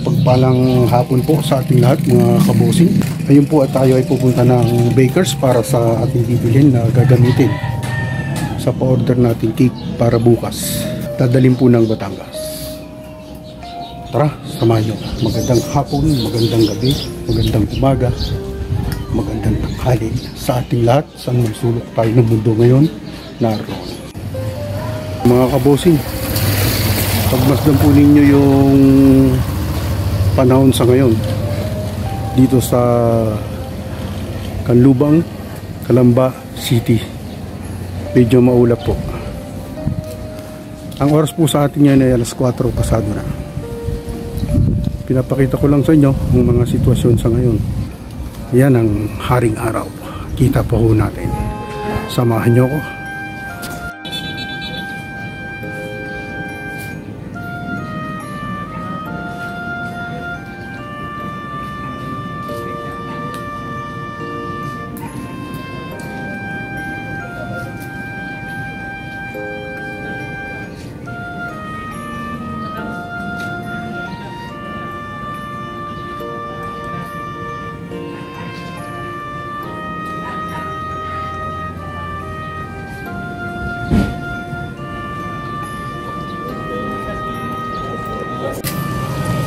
Pagpalang hapon po sa ating lahat mga kabosing. Ngayon po at tayo ay pupunta ng Bakers para sa ating bibilhin na gagamitin sa pa-order nating cake para bukas. Dadalhin po ng Batangas. Tara, samahan nyo. Magandang hapon, magandang gabi, magandang umaga, magandang tanghali sa ating lahat. Saan man sulok tayo ng mundo ngayon, naroon. Mga kabosing, pagmasdan po ninyo yung panahon sa ngayon dito sa Canlubang, Calamba City. Medyo maulap po. Ang oras po sa atin yan ay alas 4 pasado na. Pinapakita ko lang sa inyo ang mga sitwasyon sa ngayon. Yan ang haring araw. Kita po ho natin. Samahan nyo ko.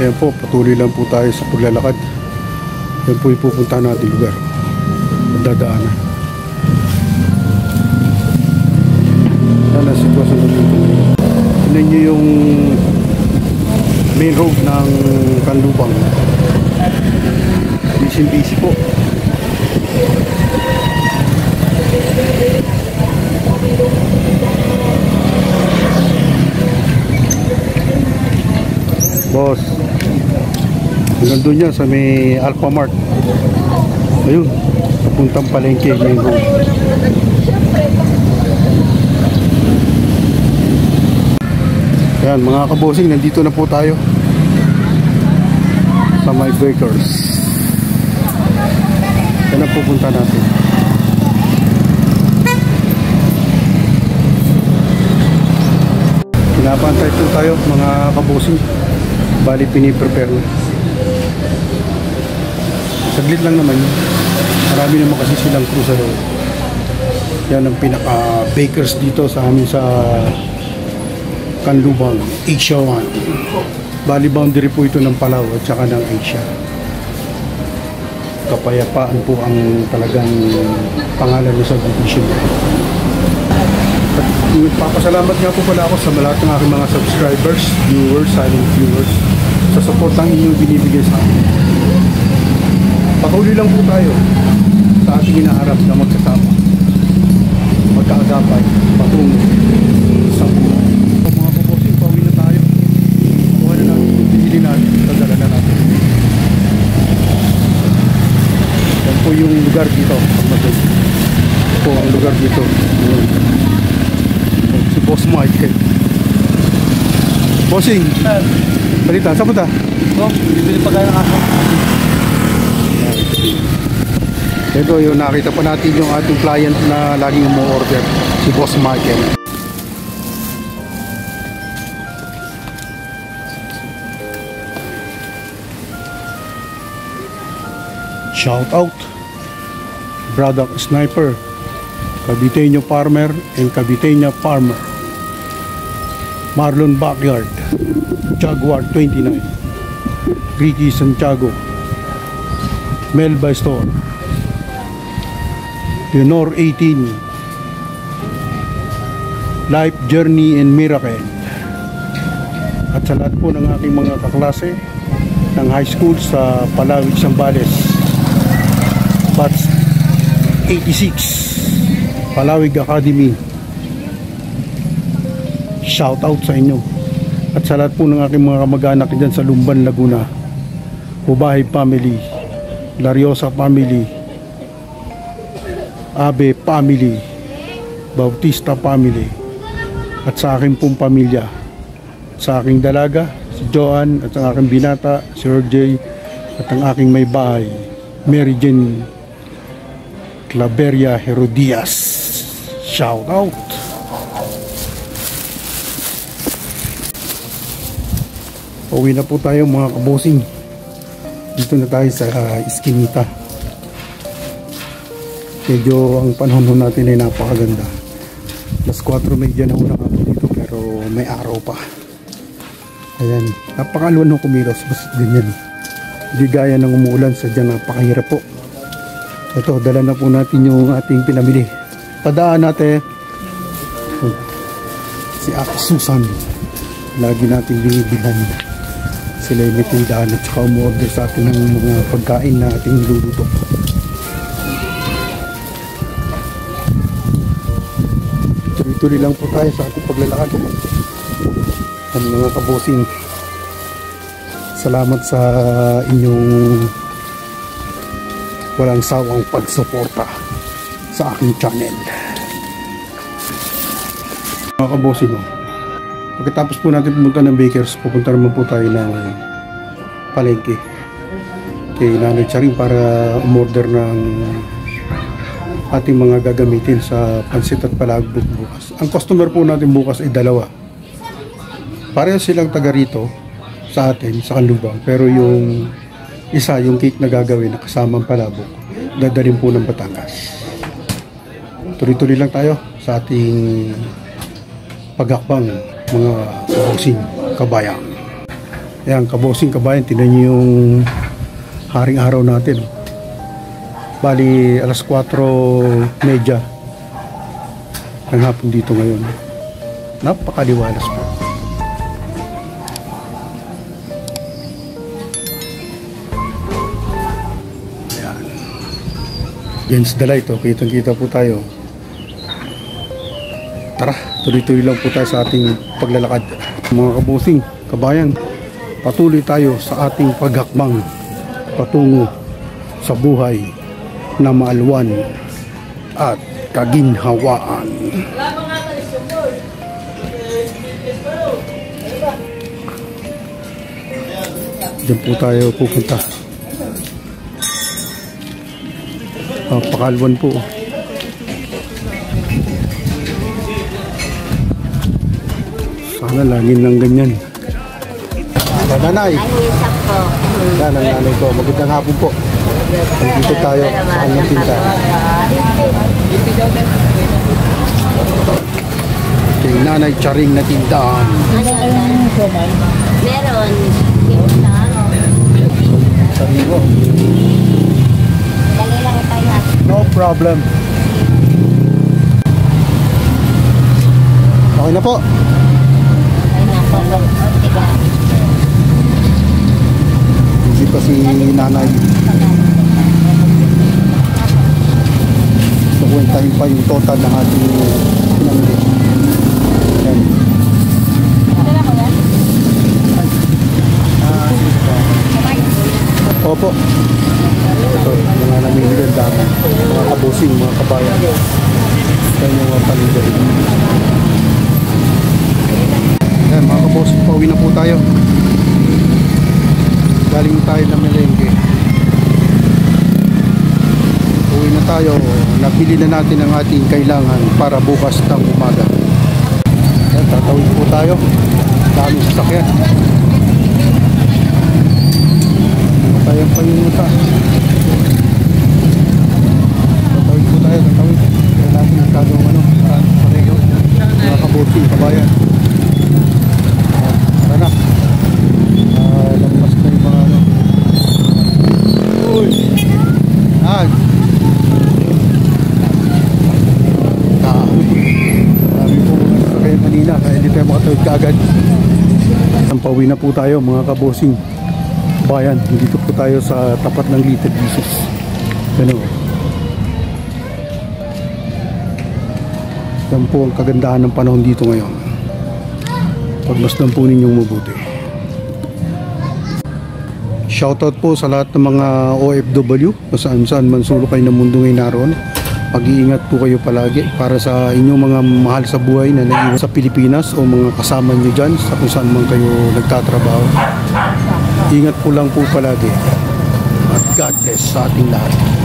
Ayan po, patuloy lang po tayo sa paglalakad. Ayan po yung pupuntahan natin lugar. Magdadaanan. Yan ang sitwasyon na dito. Tignan nyo yung main road ng Canlubang. Busy po. Boss, nandun niya sa may Alphamart. Ayun, papuntang palengke main road. Ayan mga kabosing, nandito na po tayo sa my Bakers. Yan ang pupunta natin. Pinapantay po tayo mga kabosing. Bali piniprepare na. Saglit lang naman yun. Marami naman kasi silang crew sa loob. Yan ang pinaka bakers dito sa amin sa Canlubang, Asia 1. Bali boundary po ito ng Palau at saka ng Asia. Kapayapaan po ang talagang pangalan ng subdivision. Papasalamat nga po pala ako sa lahat ng aking mga subscribers, viewers, silent viewers, sa support ang inyong binibigay sa akin. Patuloy lang po tayo sa ating inaharap na magkasama, magkaagapay, patungo sa buhay. Mga kaposing, pauwi na tayo. Kuha na natin yung pinili natin, tagala na natin. Yan po yung lugar dito. Ito po ang lugar dito. Si Boss Michael. Bossing, balita, saan punta? Bibili pa kayo ng aso. Ito yung nakita pa natin yung ating client na laging umu-order, si Boss Michael. Shout out Braddock Sniper, Caviteño Farmer and Caviteña Farmer, Marlon Backyard, Jaguar 29, Ricky Santiago, Melba Store, Leonor 18, Life Journey and Miracle. At sa lahat po ng aking mga kaklase ng high school sa Palawig, Zambales, Batch 86, Palawig Academy, shout out sa inyo. At sa lahat po ng aking mga kamag-anak dyan sa Lumban, Laguna, Ubahay family, Lariosa family, Abe family, Bautista family, at sa aking pong pamilya, sa aking dalaga si Joan, at sa aking binata si RJ, At ang aking may bahay, Mary Jane Claveria Herodias. Shout out! Uwi na po tayo mga kabosing. Dito na tayo sa Eskinita. Medyo ang panahon natin ay napakaganda. Alas 4:30 na una ako dito pero may araw pa. Ayan, napakaluan ng kumilos. Basta ganyan. Hindi gaya ng umuulan, sadyang napakahirap po. Ito, dala na po natin yung ating pinamili. Padaan natin si Ate Susan. Lagi natin binibilhan. Sila yung may tindahan at saka umorder sa atin ng mga pagkain na ating niluluto. Tuloy-tuloy lang po tayo sa ating paglalakad. Ang mga kabosing, salamat sa inyong walang sawang pagsuporta sa aking channel. Mga kabosing, pagkatapos po natin pumunta ng Bakers, pupunta naman po tayo ng palengke kay Nanay Charing para umorder ng ating mga gagamitin sa pansit at palagbok bukas. Ang customer po natin bukas ay dalawa. Pareho silang taga rito sa atin, sa Kanlubang, pero yung isa, yung cake na gagawin na kasamang palabok, dadalhin po ng Batangas. Tuloy-tuloy lang tayo sa ating pagakbang mga kabosing kabayan. Ayan, kabosing kabayan, tinan nyo yung haring araw natin. Bali, alas 4:30 ng hapon dito ngayon. Napakaliwalas po. Ayan. Against the light, oh. Kitang-kita po tayo. Tara, tuloy-tuloy lang po tayo sa ating paglalakad. Mga kabosing kabayan, patuloy tayo sa ating paghakbang patungo sa buhay na maalwan at kaginhawaan. Diyan po tayo pupunta. Pakalwan po. Sana laging lang ganyan. Nanay. Yan ang nanay ko. Magandang hapon po. Dito tayo sa aming tinta. Kay Nanay Charing na tindahan. Meron. Sabi ko. Dali lang tayo. No problem. Okay na po. Ay, nako. Hindi pa si nanay. Kukwentahin pa yung total ng ating pinamili. Ayan. Opo. Ito, mga namimili ang dami. Mga kabusing, mga kabayan. Ayan yung mga paligid. Ayan, mga kabusing, pauwi na po tayo. Galing tayo ng Melengke. Uwi na tayo. Napili na natin ang ating kailangan para bukas ng umaga. Ayan, tatawid po tayo. Daming sasakyan. Tayo pa yung muta. Tatawid po tayo. Tatawid. Kaya natin nagkagawang pareho. Mga kabosing kabayan. Tara na. Lampas na yung mga uy! Dami po sa kayo kanina kaya hindi tayo makatawid kaagad. Pauwi na po tayo mga kabosing bayan. Dito po tayo sa tapat ng Little Jesus. Ano? Yan po ang kagandahan ng panahon dito ngayon. Pagmasdan po ninyong mabuti. Shoutout po sa lahat ng mga OFW kung saan man sulok kayo ng mundo ngayon naroon. Mag-iingat po kayo palagi para sa inyong mga mahal sa buhay na naiwan sa Pilipinas o mga kasama nyo dyan sa kung saan man kayo nagtatrabaho. Ingat po lang po palagi. sa ating lahat.